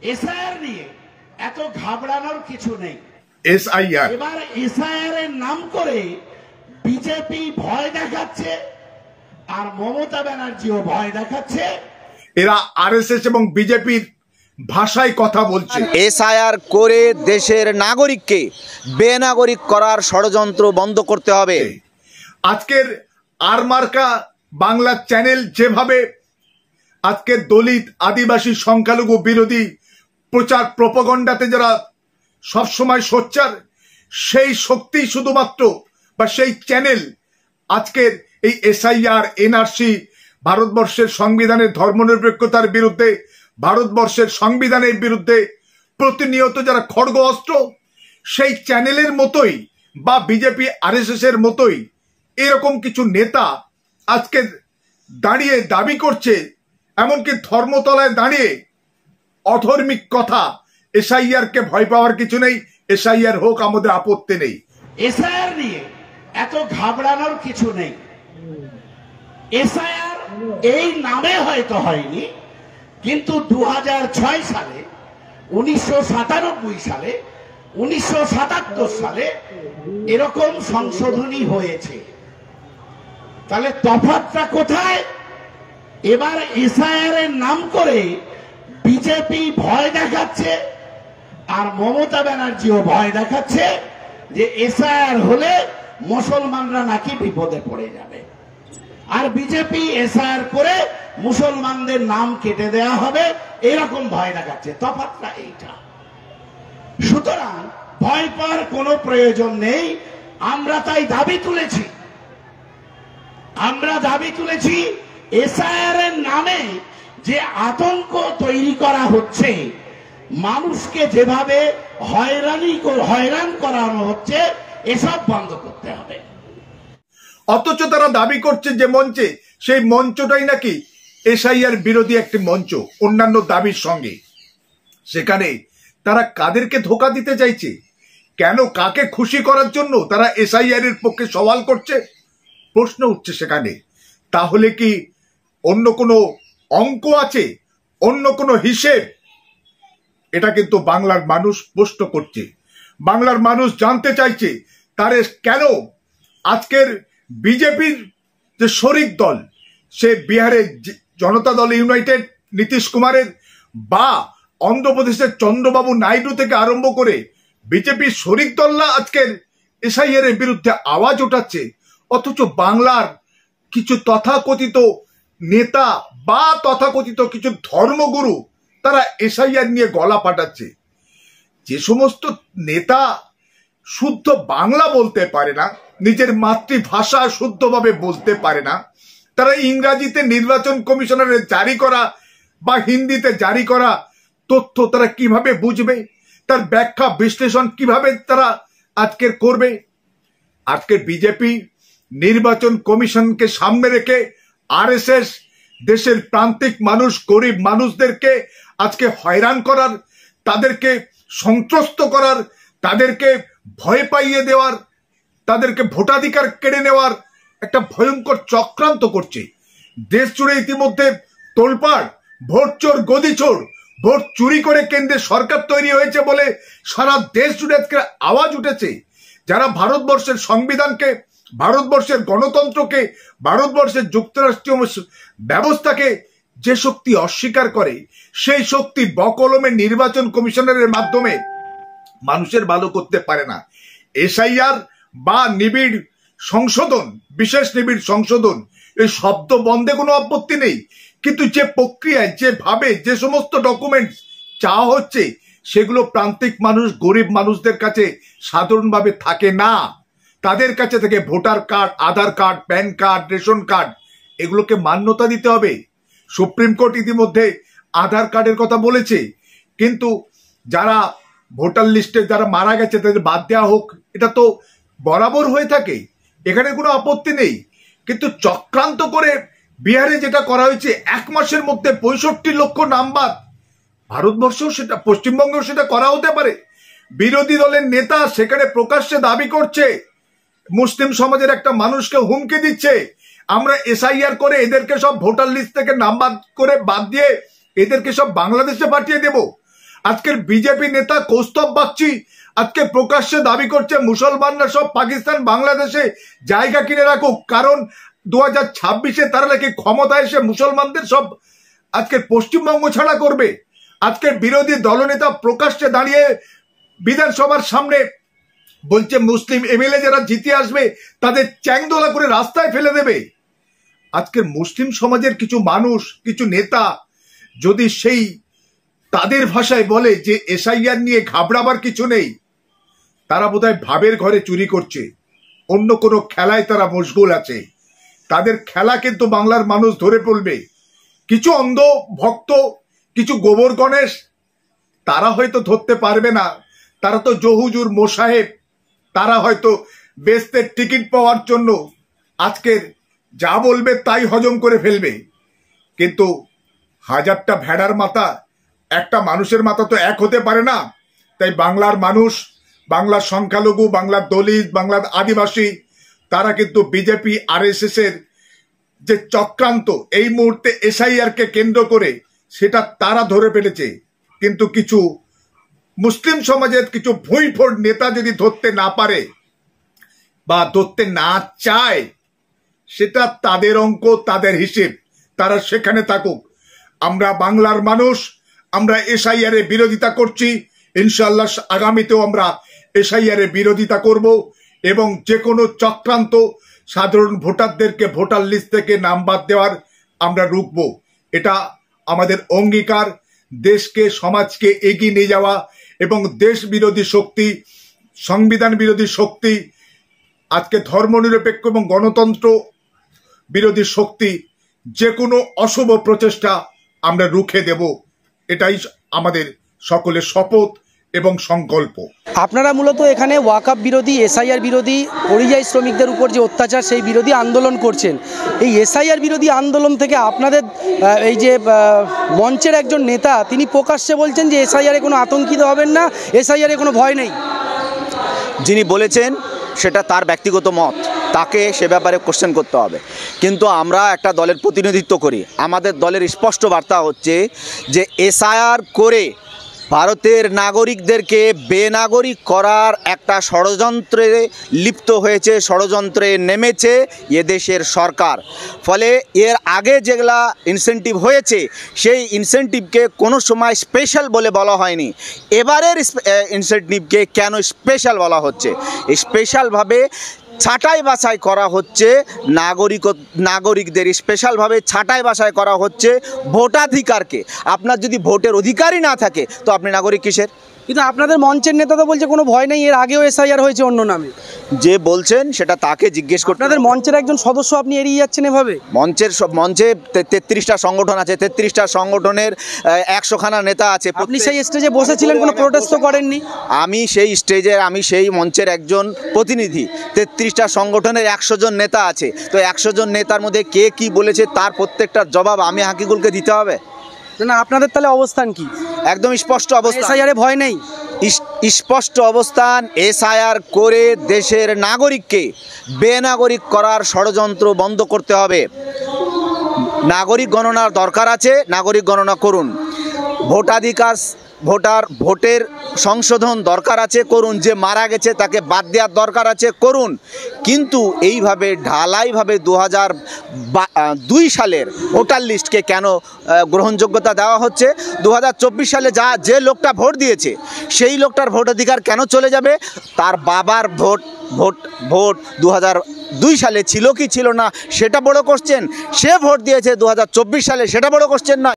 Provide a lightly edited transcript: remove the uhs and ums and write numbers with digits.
SIR নিয়ে এত ঘাবড়ানোর কিছু নেই। এসআইআর এবার এসআইআর এর নাম করে বিজেপি ভয় দেখাচ্ছে আর মমতা ব্যানার্জিও ভয় দেখাচ্ছে। এরা আরএসএস এবং বিজেপির ভাষায় কথা বলছে। এসআইআর করে দেশের নাগরিককে বেনাগরিক করার ষড়যন্ত্র বন্ধ করতে হবে। আজকের আর মার্কা বাংলা চ্যানেল যেভাবে আজকের দলিত আদিবাসী সংখ্যালঘু বিরোধী প্রচার প্রপাগান্ডাতে যারা সবসময় সোচ্চার, সেই শক্তি শুধুমাত্র বা সেই চ্যানেল আজকের এই এসআইআর, এনআরসি, ভারতবর্ষের সংবিধানের ধর্মনিরপেক্ষতার বিরুদ্ধে, ভারতবর্ষের সংবিধানের বিরুদ্ধে প্রতিনিয়ত যারা খড়গ অস্ত্র, সেই চ্যানেলের মতোই বা বিজেপি আরএসএস এর মতোই এরকম কিছু নেতা আজকে দাঁড়িয়ে দাবি করছে, এমনকি ধর্মতলায় দাঁড়িয়ে অধর্মিক কথা। এসআইআর কে ভয় পাওয়ার কিছু নেই, এসআইআর হোক, আমাদের আপত্তি নেই। এসআইআর নিয়ে এত ঘাবড়ানোর কিছু নেই। এসআইআর এই নামে হয়তো হয়নি, কিন্তু 2006 সালে, 1997 সালে, 1977 সালে এরকম সংশোধনী হয়েছে। তাহলে তফাৎটা কোথায়? এবার এসআইআর এর নাম করে বিজেপি ভয় দেখাচ্ছে আর মমতা ব্যানার্জিও ভয় দেখাচ্ছে যে এসআইআর হলে মুসলমানরা নাকি বিপদে পড়ে যাবে, আর বিজেপি এসআইআর করে মুসলমানদের নাম কেটে দেওয়া হবে, এরকম ভয় দেখাচ্ছে। তফাৎটা এইটা। সুতরাং ভয় পাওয়ার কোনো প্রয়োজন নেই। আমরা তাই দাবি তুলেছি এসআইআর এর নামে যে আতঙ্ক তৈরি করা হচ্ছে, মানুষকে যেভাবে হয়রান করানো হচ্ছে, এসব বন্ধ করতে হবে। অথচ তারা দাবি করছে যে মঞ্চে, সেই মঞ্চটাই নাকি এসআইআর বিরোধী একটি মঞ্চ অন্যান্য দাবির সঙ্গে। সেখানে তারা কাদেরকে ধোকা দিতে চাইছে? কেন, কাকে খুশি করার জন্য তারা এসআইআর এর পক্ষে সওয়াল করছে? প্রশ্ন উঠছে সেখানে। তাহলে কি অন্য কোনো অঙ্ক আছে, অন্য কোনো হিসেব? এটা কিন্তু বাংলার মানুষ প্রশ্ন করছে। বাংলার মানুষ জানতে চাইছে তারে কেন আজকের বিজেপির যে শরিক দল, সে বিহারের জনতা দল ইউনাইটেড নীতিশ কুমারের বা অন্ধ্রপ্রদেশের চন্দ্রবাবু নাইডু থেকে আরম্ভ করে বিজেপির শরিক দলরা আজকের এসআইআর এর বিরুদ্ধে আওয়াজ ওঠাচ্ছে, অথচ বাংলার কিছু তথাকথিত নেতা বা তথাকথিত কিছু ধর্মগুরু তারা এসআইআর নিয়ে গলা পাঠাচ্ছে। যে সমস্ত নেতা শুদ্ধ বাংলা বলতে পারে না, নিজের মাতৃভাষা শুদ্ধভাবে বলতে পারে না, তারা ইংরাজিতে নির্বাচন কমিশনারের জারি করা বা হিন্দিতে জারি করা তথ্য তারা কিভাবে বুঝবে? তার ব্যাখ্যা বিশ্লেষণ কিভাবে তারা আজকের করবে? আজকের বিজেপি নির্বাচন কমিশনকে সামনে রেখে আরএসএস দেশের প্রান্তিক মানুষ, গরিব মানুষদেরকে আজকে হয়রান করার, তাদেরকে সন্ত্রস্ত করার, তাদেরকে ভয় পাইয়ে দেওয়ার, তাদেরকে ভোটাধিকার কেড়ে নেওয়ার একটা ভয়ঙ্কর চক্রান্ত করছে। দেশ জুড়ে ইতিমধ্যে তোলপাড়, ভোট চোর গদি চোর, ভোট চুরি করে কেন্দ্রে সরকার তৈরি হয়েছে বলে সারা দেশ জুড়ে আজকে আওয়াজ উঠেছে। যারা ভারতবর্ষের সংবিধানকে, ভারতবর্ষের গণতন্ত্রকে, ভারতবর্ষের যুক্তরাষ্ট্রীয় ব্যবস্থাকে যে শক্তি অস্বীকার করে, সেই শক্তি বকলমে নির্বাচন কমিশনারের মাধ্যমে মানুষের ভালো করতে পারে না। এসআইআর বা নিবিড় সংশোধন, বিশেষ নিবিড় সংশোধন, এই শব্দ বন্ধে কোনো আপত্তি নেই, কিন্তু যে প্রক্রিয়ায়, যেভাবে, যে সমস্ত ডকুমেন্টস চাওয়া হচ্ছে, সেগুলো প্রান্তিক মানুষ, গরিব মানুষদের কাছে সাধারণভাবে থাকে না। তাদের কাছে থেকে voter card, Aadhaar card, PAN card, ration card, এগুলোকে মান্যতা দিতে হবে। সুপ্রিম কোর্ট ইতিমধ্যে আধার কার্ডের কথা বলেছে, কিন্তু যারা ভোটার লিস্টে যারা মারা গেছে তাদের বাদ দেওয়া হোক, এটা তো বরাবর হয়ে থাকে, এখানে কোনো আপত্তি নেই। কিন্তু চক্রান্ত করে বিহারে যেটা করা হয়েছে, 1 মাসের মধ্যে 65 লক্ষ নাম বাদ। ভারতবর্ষেও সেটা, পশ্চিমবঙ্গেও সেটা করা হতে পারে। বিরোধী দলের নেতা সেখানে প্রকাশ্যে দাবি করছে, মুসলিম সমাজের একটা মানুষকে হুমকি দিচ্ছে, আমরা এসআইআর করে এদেরকে সব ভোটার লিস্ট থেকে নাম বাদ দিয়ে এদেরকে সব বাংলাদেশে পাঠিয়ে দেব। আজকের বিজেপি নেতা কৌস্তব বাগচি আজকে প্রকাশ্যে দাবি করছে মুসলমানরা সব পাকিস্তান বাংলাদেশে জায়গা কিনে রাখুক, কারণ 2026-এ তারা নাকি ক্ষমতায় এসে মুসলমানদের সব আজকের পশ্চিমবঙ্গ ছাড়া করবে। আজকের বিরোধী দলনেতা প্রকাশ্যে দাঁড়িয়ে বিধানসভার সামনে বলছে মুসলিম এমএলএ যারা জিতে আসবে তাদের চ্যাংদোলা করে রাস্তায় ফেলে দেবে। আজকের মুসলিম সমাজের কিছু মানুষ, কিছু নেতা যদি সেই তাদের ভাষায় বলে যে এসআইআর নিয়ে ঘাবড়াবার কিছু নেই, তারা বোধহয় ভাবের ঘরে চুরি করছে, অন্য কোনো খেলায় তারা মশগুল আছে। তাদের খেলা কিন্তু বাংলার মানুষ ধরে পড়বে। কিছু অন্ধ ভক্ত, কিছু গোবর গণেশ, তারা হয়তো ধরতে পারবে না, তারা তো জহুজুর মোসাহেব, তারা হয়তো বেস্তের টিকিট পাওয়ার জন্য আজকের যা বলবে তাই হজম করে ফেলবে। কিন্তু হাজারটা ভেড়ার মাথা একটা মানুষের মাথা তো এক হতে পারে না। তাই বাংলার মানুষ, বাংলার সংখ্যালঘু, বাংলার দলিত, বাংলার আদিবাসী, তারা কিন্তু বিজেপি আরএসএস এর যে চক্রান্ত এই মুহূর্তে এসআইআর কে কেন্দ্র করে সেটা তারা ধরে ফেলেছে। কিন্তু কিছু মুসলিম সমাজের কিছু ভুঁইফোড় নেতা যদি ধরতে না পারে বা ধরতে না চায়, সেটা তাদের অঙ্ক, তাদের হিসেব, তারা সেখানে থাকুক। আমরা বাংলার মানুষ, আমরা এসআইআর এর বিরোধিতা করছি, ইনশাআল্লাহ আগামীতেও আমরা এসআইআর এর বিরোধিতা করব এবং যে কোনো চক্রান্ত সাধারণ ভোটারদেরকে ভোটার লিস্ট থেকে নাম বাদ দেওয়ার আমরা রুখব। এটা আমাদের অঙ্গীকার। দেশকে, সমাজকে এগিয়ে নিয়ে যাওয়া এবং দেশ বিরোধী শক্তি, সংবিধান বিরোধী শক্তি, আজকে ধর্মনিরপেক্ষ এবং গণতন্ত্র বিরোধী শক্তি, যে কোনো অশুভ প্রচেষ্টা আমরা রুখে দেব। এটাই আমাদের সকলের শপথ এবং সংকল্প। আপনারা মূলত এখানে ওয়াকআপ বিরোধী, এসআইআর বিরোধী, পরিযায়ী শ্রমিকদের উপর যে অত্যাচার সেই বিরোধী আন্দোলন করছেন। এই এসআইআর বিরোধী আন্দোলন থেকে আপনাদের এই যে মঞ্চের একজন নেতা, তিনি প্রকাশ্যে বলছেন যে এসআইআরে কোনো আতঙ্কিত হবেন না, এসআইআরে কোনো ভয় নেই। যিনি বলেছেন সেটা তার ব্যক্তিগত মত, তাকে সে ব্যাপারে কোশ্চেন করতে হবে। কিন্তু আমরা একটা দলের প্রতিনিধিত্ব করি, আমাদের দলের স্পষ্ট বার্তা হচ্ছে যে এসআইআর করে ভারতের নাগরিকদেরকে বেনাগরিক করার একটা ষড়যন্ত্রে লিপ্ত হয়েছে, ষড়যন্ত্রে নেমেছে এদেশের সরকার। ফলে এর আগে যেগুলা ইনসেন্টিভ হয়েছে সেই ইনসেন্টিভকে কোনো সময় স্পেশাল বলে বলা হয়নি। এবারের ইনসেন্টিভকে কেন স্পেশাল বলা হচ্ছে? স্পেশালভাবে ছাঁটাই বাছাই করা হচ্ছে নাগরিকদের, স্পেশালভাবে ছাঁটাই বাছাই করা হচ্ছে ভোটাধিকারকে। আপনার যদি ভোটের অধিকারই না থাকে তো আপনি নাগরিক কিসের? কিন্তু আপনাদের মঞ্চের নেতা তো বলছে কোনো ভয় নেই, এর আগেও এসআইআর হয়েছে অন্য নামে। যে বলছেন সেটা তাকে জিজ্ঞেস করতে। আপনাদের মঞ্চের একজন সদস্য আপনি এড়িয়ে যাচ্ছেন এভাবে। মঞ্চে 33টা সংগঠন আছে, 33টা সংগঠনের 100খানা নেতা আছে। আপনি সেই স্টেজে বসেছিলেন, কোনো প্রোটেস্ট তো করেননি? আমি সেই মঞ্চের একজন প্রতিনিধি। 33টা সংগঠনের 100 জন নেতা আছে, তো 100 জন নেতার মধ্যে কে কি বলেছে তার প্রত্যেকটার জবাব আমি হাকিকুলকে দিতে হবে না? আপনাদের তাহলে অবস্থান কি? একদম স্পষ্ট অবস্থান, এসআইআরে ভয় নেই। স্পষ্ট অবস্থান, এসআইআর করে দেশের নাগরিককে বেনাগরিক করার ষড়যন্ত্র বন্ধ করতে হবে। নাগরিক গণনার দরকার আছে, নাগরিক গণনা করুন। ভোটের সংশোধন দরকার আছে, করুন। যে মারা গেছে তাকে বাদ দেওয়ার দরকার আছে, করুন। কিন্তু এইভাবে ঢালাইভাবে 2002 সালের ভোটার লিস্টকে কেন গ্রহণযোগ্যতা দেওয়া হচ্ছে? 2024 সালে যে লোকটা ভোট দিয়েছে সেই লোকটার ভোটাধিকার কেন চলে যাবে? তার বাবার ভোট 2002 সালে ছিল কি ছিল না সেটা বড় কোশ্চেন। সে ভোট দিয়েছে 2024 সালে, সেটা বড় কোশ্চেন নয়।